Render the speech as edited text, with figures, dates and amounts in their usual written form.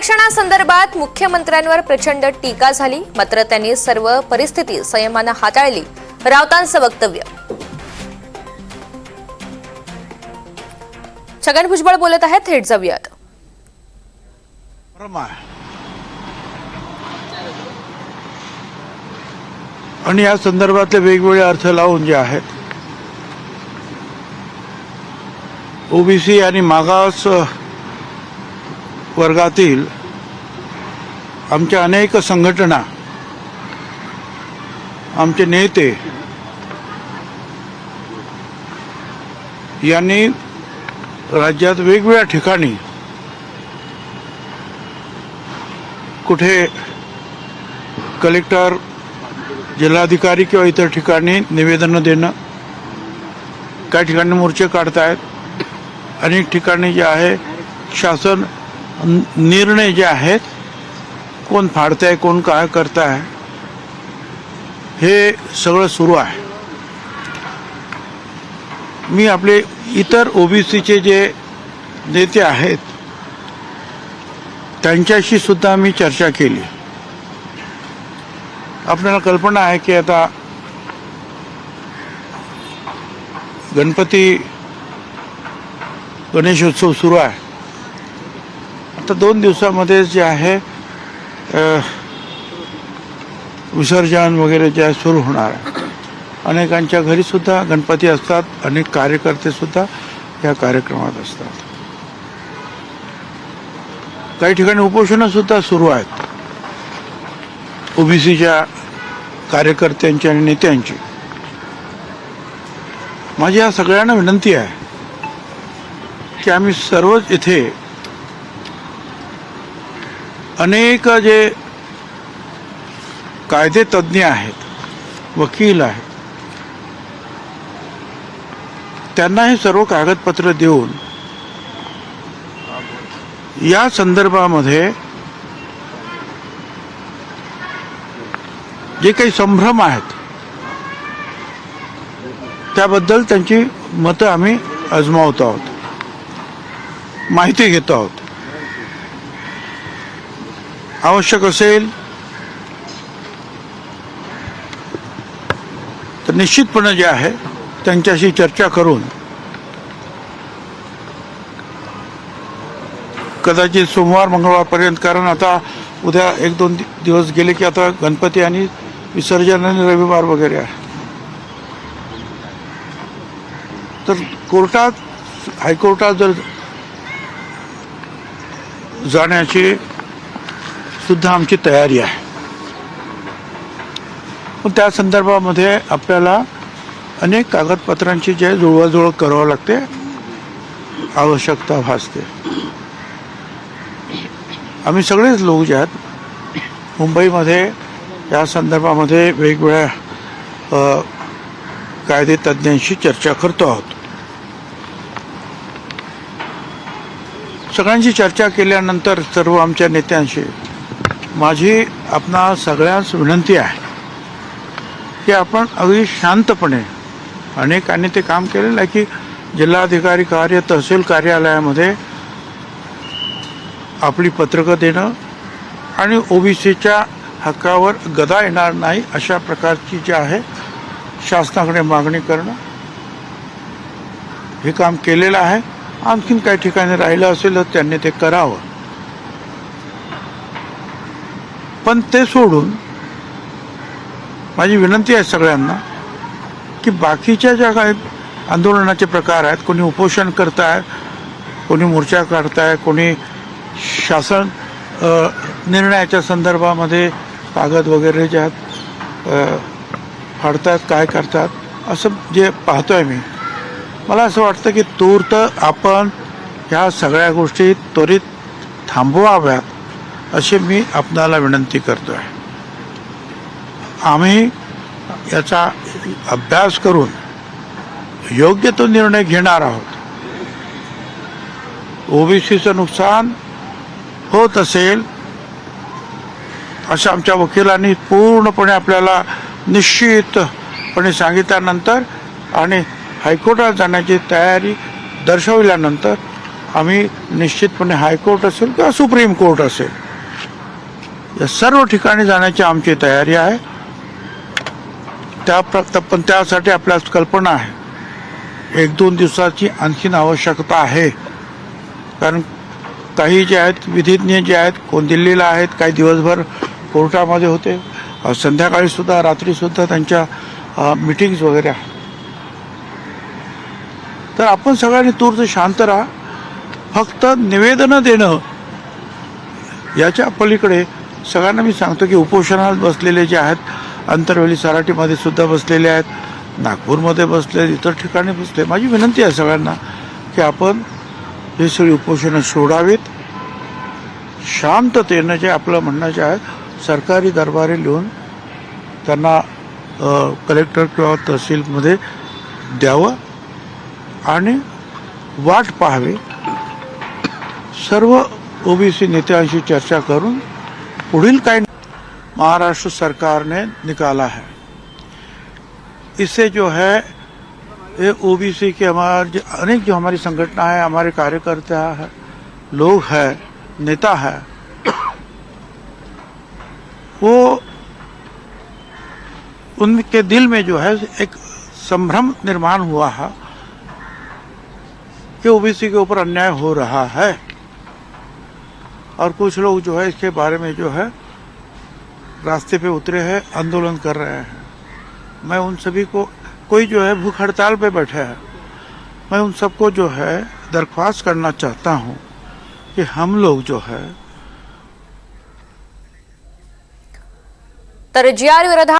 आरक्षणासंदर्भात मुख्यमंत्र्यांवर प्रचंड टीका झाली, मात्र त्यांनी सर्व परिस्थिती संयमाने हाताळली. राऊतांचं वक्तव्य. छगन भुजबळ बोलत आहेत, थेट जाऊयात. आणि या संदर्भातले वेगवेगळे अर्थ लावून जे आहेत, ओबीसी आणि मागास वर्गातील आमच्या अनेक संघटना, आमचे नेते यांनी राज्यात वेगवेगळ्या ठिकाणी कुठे कलेक्टर, जिल्हाधिकारी किंवा इतर ठिकाणी निवेदनं देणं, काही ठिकाणी मोर्चे काढतायत, अनेक ठिकाणी जे आहे शासन निर्णय जे आहेत, कोण फाडताय कोण काय करताय हे सगळं सुरू आहे. मी आपले इतर ओबीसीचे जे नेते आहेत त्यांच्याशी सुद्धा मी चर्चा केली. आपल्याला कल्पना आहे की आता गणेशोत्सव सुरू आहे. आता 2 दिवसामध्ये जे आहे विसर्जन वगैरे जे आहे सुरू होणार आहे. अनेकांच्या घरी सुद्धा गणपती असतात, अनेक कार्यकर्ते सुद्धा या कार्यक्रमात असतात. काही ठिकाणी उपोषणं सुद्धा सुरू आहेत ओबीसीच्या कार्यकर्त्यांची आणि नेत्यांची. माझी या सगळ्यांना विनंती आहे की आम्ही सर्वच इथे अनेक जे कायदे तज्ज्ञ आहेत, वकील आहेत, त्यांना हे सर्व कागदपत्र देऊन या संदर्भामध्ये जे काही संभ्रम आहेत त्याबद्दल त्यांची मतं आम्ही अजमावत आहोत, माहिती घेतो आहोत. आवश्यक असेल तर निश्चितपणे जे आहे त्यांच्याशी चर्चा करून कदाचित सोमवार मंगळवारपर्यंत, कारण आता उद्या 1-2 दिवस गेले की आता गणपती आणि विसर्जन आणि रविवार वगैरे आहे, तर कोर्टात, हायकोर्टात जर जाण्याची सुद्धा आमची तयारी आहे. पण त्या संदर्भामध्ये आपल्याला अनेक कागदपत्रांची जे जुळवाजुळव करावं लागते, आवश्यकता भासते. आम्ही सगळेच लोक जे आहेत मुंबईमध्ये या संदर्भामध्ये वेगवेगळ्या कायदे तज्ज्ञांशी चर्चा करतो आहोत. सगळ्यांशी चर्चा केल्यानंतर सर्व आमच्या नेत्यांशी माझी आपणा सगळ्यांस विनंती आहे की आपण अगदी शांतपणे, अनेकांनी ते काम केलेलं आहे की जिल्हाधिकारी कार्य, तहसील कार्यालयामध्ये आपली पत्रकं देणं आणि ओबीसीच्या हक्कावर गदा येणार नाही अशा प्रकारची जी आहे शासनाकडे मागणी करणं, हे काम केलेलं आहे. आणखीन काही ठिकाणी राहिलं असेल तर त्यांनी ते करावं. पण ते सोडून माझी विनंती आहे सगळ्यांना की बाकीच्या ज्या काही आंदोलनाचे प्रकार आहेत, कोणी उपोषण करताय, कोणी मोर्चा काढताय, कोणी शासन निर्णयाच्या संदर्भामध्ये कागद वगैरे जे आहेत फाडतात, काय करतात, असं जे पाहतोय मी, मला असं वाटतं की तूर्त आपण ह्या सगळ्या गोष्टी त्वरित थांबवाव्यात अशी मी आपणाला विनंती करतो आहे. आम्ही याचा अभ्यास करून योग्य तो निर्णय घेणार आहोत. ओबीसीचं नुकसान होत असेल असं आमच्या वकिलांनी पूर्णपणे आपल्याला निश्चितपणे सांगितल्यानंतर आणि हायकोर्टात जाण्याची तयारी दर्शवल्यानंतर आम्ही निश्चितपणे हायकोर्ट असेल किंवा सुप्रीम कोर्ट असेल या सर्व ठिकाणी जाण्याची आमची तयारी आहे. पण त्यासाठी आपल्याला कल्पना आहे 1-2 दिवसाची आणखीन आवश्यकता आहे. कारण काही जे आहेत विधिज्ञ जे आहेत कोण दिल्लीला आहेत, काही दिवसभर कोर्टामध्ये होते, संध्याकाळी सुद्धा रात्री सुद्धा त्यांच्या मीटिंग्स वगैरे आहेत. तर आपण सगळ्यांनी तूर्त शांत राहा. फक्त निवेदनं देणं याच्या पलीकडे सगळ्यांना मी सांगतो की उपोषणात बसलेले जे आहेत, अंतरवेली सराटीमध्ये सुद्धा बसलेले आहेत, नागपूरमध्ये बसले, इतर ठिकाणी बसले, माझी विनंती आहे सगळ्यांना की आपण हे सगळी उपोषणं सोडावीत. शांततेनं जे आपलं म्हणणं जे आहे सरकारी दरबारी लिहून त्यांना कलेक्टर किंवा तहसीलमध्ये द्यावं आणि वाट पाहावी. सर्व ओबीसी नेत्यांशी चर्चा करून पुढील काय महाराष्ट्र सरकार ने निकाला है, इससे जो है ये ओबीसी के हमारे अनेक जो हमारी संगठना है, हमारे कार्यकर्ता है, लोग हैं, नेता है, वो उनके दिल में जो है एक संभ्रम निर्माण हुआ है कि ओबीसी के ऊपर अन्याय हो रहा है. और कुछ लोग जो है इसके बारे में जो है रास्ते पे उतरे हैं, आंदोलन कर रहे हैं. मैं उन सभी को, कोई जो है भूख हड़ताल पे बैठे हैं, मैं उन सबको जो है दरख्वास्त करना चाहता हूँ कि हम लोग जो है तर GR विरोधात